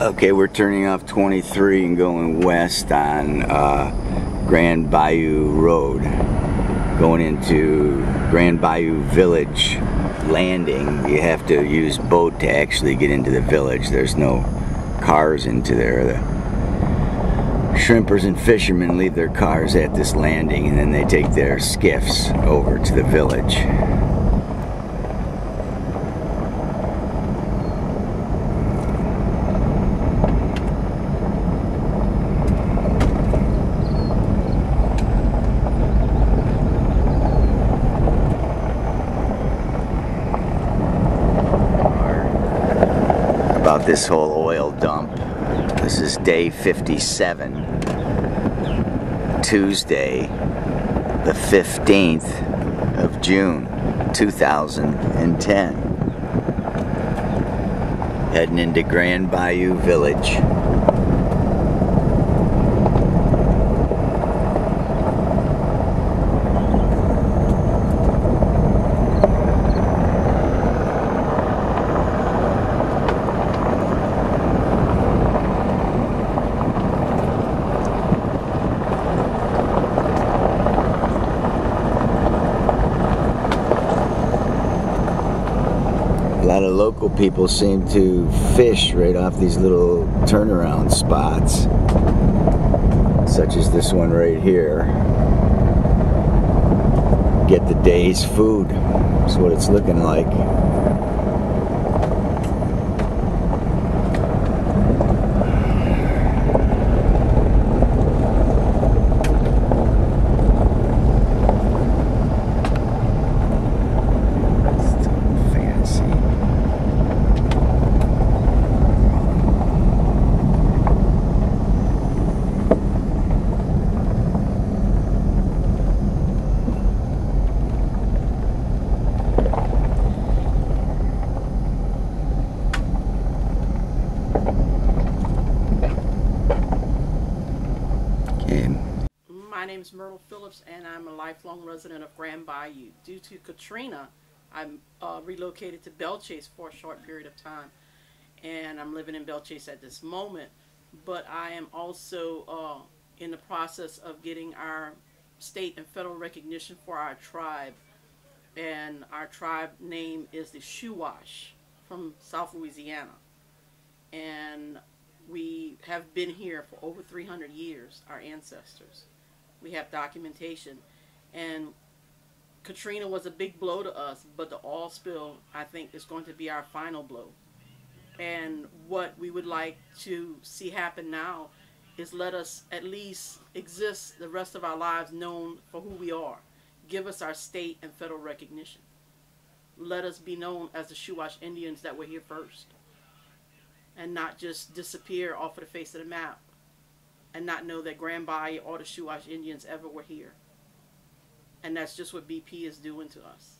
Okay, we're turning off 23 and going west on Grand Bayou Road, going into Grand Bayou Village landing. You have to use boat to actually get into the village. There's no cars into there. The shrimpers and fishermen leave their cars at this landing, and then they take their skiffs over to the village. About this whole oil dump. This is day 57, Tuesday, the 15th of June, 2010. Heading into Grand Bayou Village. A lot of local people seem to fish right off these little turnaround spots, such as this one right here. Get the day's food. That's what it's looking like. My name is Myrtle Phillips, and I'm a lifelong resident of Grand Bayou. Due to Katrina, I'm relocated to Bellchase for a short period of time, and I'm living in Bellchase at this moment. But I am also in the process of getting our state and federal recognition for our tribe, and our tribe name is the Shuwash from South Louisiana, and we have been here for over 300 years, our ancestors. We have documentation, and Katrina was a big blow to us, but the oil spill, I think, is going to be our final blow. And what we would like to see happen now is let us at least exist the rest of our lives known for who we are. Give us our state and federal recognition. Let us be known as the Shuwash Indians that were here first, and not just disappear off of the face of the map, and not know that Grand Bayou or the Shuwash Indians ever were here. And that's just what BP is doing to us.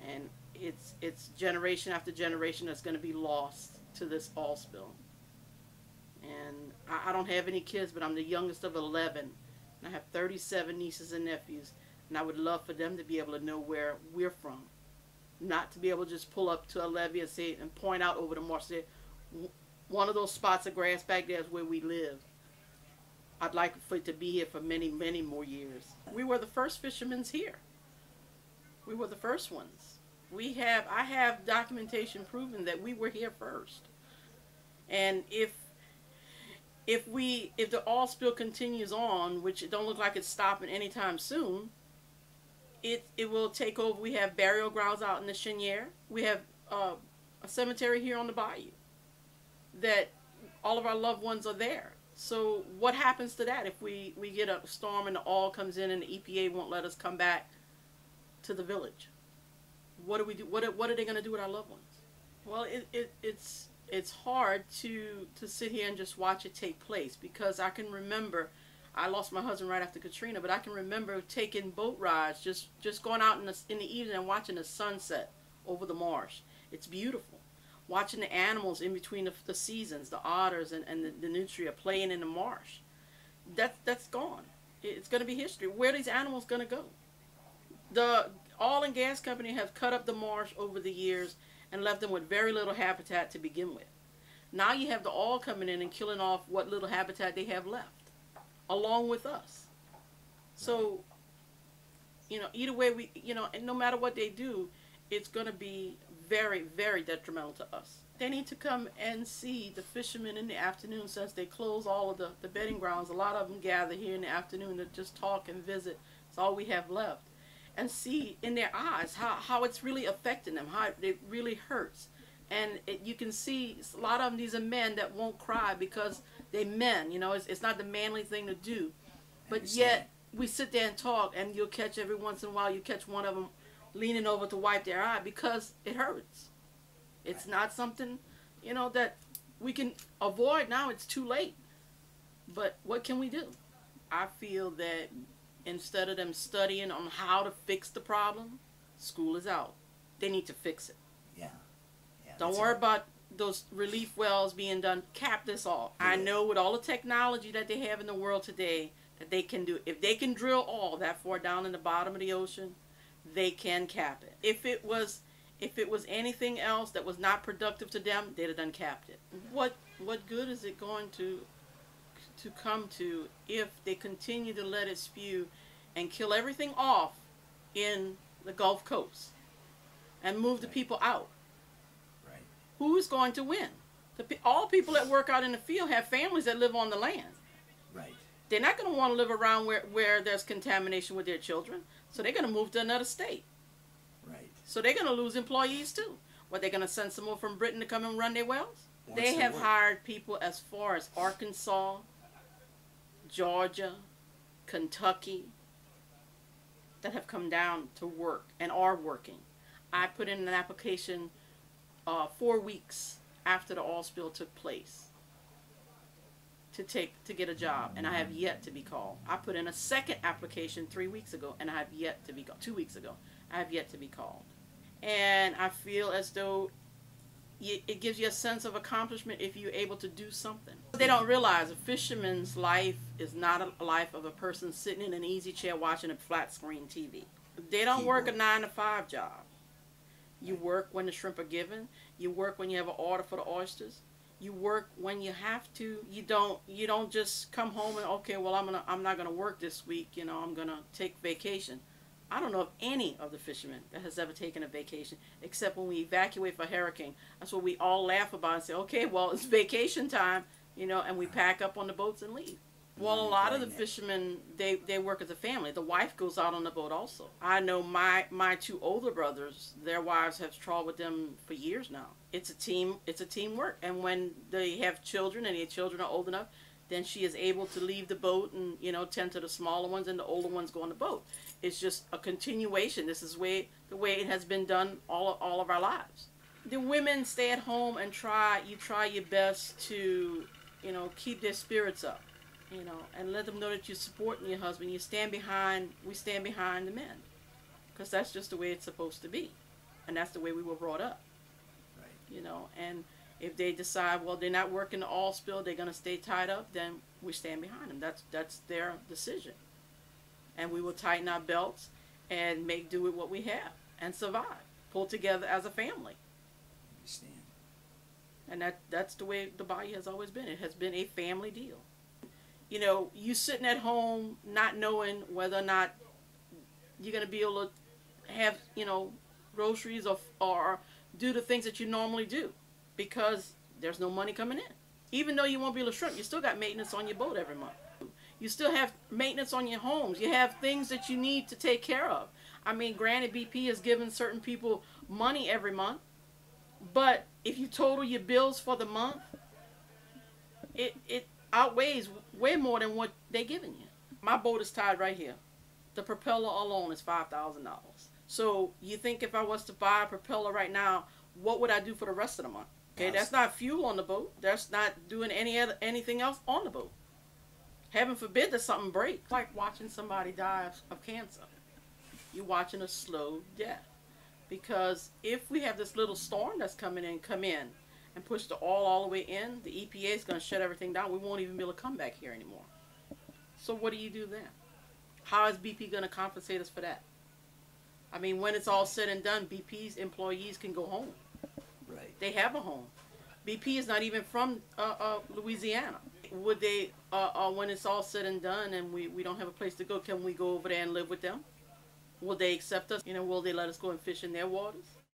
And it's generation after generation that's going to be lost to this oil spill. And I don't have any kids, but I'm the youngest of 11. And I have 37 nieces and nephews. And I would love for them to be able to know where we're from. Not to be able to just pull up to a levee and say, and point out over the marsh, say, one of those spots of grass back there is where we live. I'd like for it to be here for many, many more years. We were the first fishermen here. We were the first ones. I have documentation proving that we were here first. And if the oil spill continues on, which it don't look like it's stopping anytime soon, it will take over. We have burial grounds out in the Cheniere. We have a cemetery here on the bayou, that all of our loved ones are there. So what happens to that if we get a storm and the oil comes in and the EPA won't let us come back to the village? What do we do? What are they going to do with our loved ones? Well, it's hard to sit here and just watch it take place, because I can remember, I lost my husband right after Katrina, but I can remember taking boat rides, just going out in the evening and watching the sunset over the marsh. It's beautiful. Watching the animals in between the seasons, the otters and the nutria playing in the marsh. That's gone. It's going to be history. Where are these animals going to go? The oil and gas company have cut up the marsh over the years and left them with very little habitat to begin with. Now you have the oil coming in and killing off what little habitat they have left, along with us. So, you know, either way and no matter what they do, it's going to be very, very detrimental to us. They need to come and see the fishermen in the afternoon, since they close all of the bedding grounds. A lot of them gather here in the afternoon to just talk and visit. It's all we have left. And see in their eyes how it's really affecting them, how it really hurts. And you can see a lot of them, these are men that won't cry because they're men. You know, it's not the manly thing to do. But yet, we sit there and talk, and you'll catch every once in a while, you catch one of them leaning over to wipe their eye because it hurts. It's not something, you know, that we can avoid now. It's too late. But what can we do? I feel that instead of them studying on how to fix the problem, school is out. They need to fix it. Yeah. Don't worry about those relief wells being done. Cap this off. Yeah. I know with all the technology that they have in the world today that they can do. If they can drill all that far down in the bottom of the ocean, they can cap it. If it was anything else that was not productive to them, they'd have done capped it. What good is it going to come to if they continue to let it spew and kill everything off in the Gulf Coast and move the people out? Right. Who is going to win? All people that work out in the field have families that live on the land. Right. They're not going to want to live around where there's contamination with their children, so they're going to move to another state. Right. So they're going to lose employees too. What, they're going to send some more from Britain to come and run their wells? They have hired people as far as Arkansas, Georgia, Kentucky, that have come down to work and are working. I put in an application 4 weeks after the oil spill took place to get a job, and I have yet to be called. I put in a second application 3 weeks ago, and I have yet to be called. 2 weeks ago, I have yet to be called. And I feel as though it gives you a sense of accomplishment if you're able to do something. They don't realize a fisherman's life is not a life of a person sitting in an easy chair watching a flat screen TV. They don't work a 9-to-5 job. You work when the shrimp are given. You work when you have an order for the oysters. You work when you have to. You don't just come home and, okay, well, I'm not gonna work this week. You know, I'm gonna take vacation. I don't know of any of the fishermen that has ever taken a vacation, except when we evacuate for a hurricane. That's what we all laugh about and say, okay, well, it's vacation time, you know, and we pack up on the boats and leave. Well, a lot of the fishermen, they work as a family. The wife goes out on the boat also. I know my two older brothers, their wives have trawled with them for years now. It's a teamwork. And when they have children and their children are old enough, then she is able to leave the boat and, you know, tend to the smaller ones, and the older ones go on the boat. It's just a continuation. This is the way it has been done all of our lives. The women stay at home and try your best to, you know, keep their spirits up, you know, and let them know that you're supporting your husband. We stand behind the men, because that's just the way it's supposed to be, and that's the way we were brought up. Right. You know, and if they decide, well, they're not working the oil spill, they're going to stay tied up, then we stand behind them. That's their decision. And we will tighten our belts and make do with what we have and survive. Pull together as a family. Understand. And that's the way the Bayou has always been. It has been a family deal. You know, you sitting at home not knowing whether or not you're going to be able to have, you know, groceries or do the things that you normally do, because there's no money coming in. Even though you won't be able to shrimp, you still got maintenance on your boat every month. You still have maintenance on your homes. You have things that you need to take care of. I mean, granted, BP has given certain people money every month, but if you total your bills for the month, it outweighs way more than what they're giving you. My boat is tied right here. The propeller alone is $5,000. So you think if I was to buy a propeller right now, what would I do for the rest of the month? Okay, that's not fuel on the boat. That's not doing anything else on the boat. Heaven forbid that something breaks. It's like watching somebody die of cancer. You're watching a slow death. Because if we have this little storm that's come in and push the oil all the way in, the EPA is going to shut everything down. We won't even be able to come back here anymore. So what do you do then? How is BP going to compensate us for that? I mean, when it's all said and done, BP's employees can go home. Right. They have a home. BP is not even from Louisiana. Would they, when it's all said and done and we don't have a place to go, can we go over there and live with them? Will they accept us? You know, will they let us go and fish in their waters?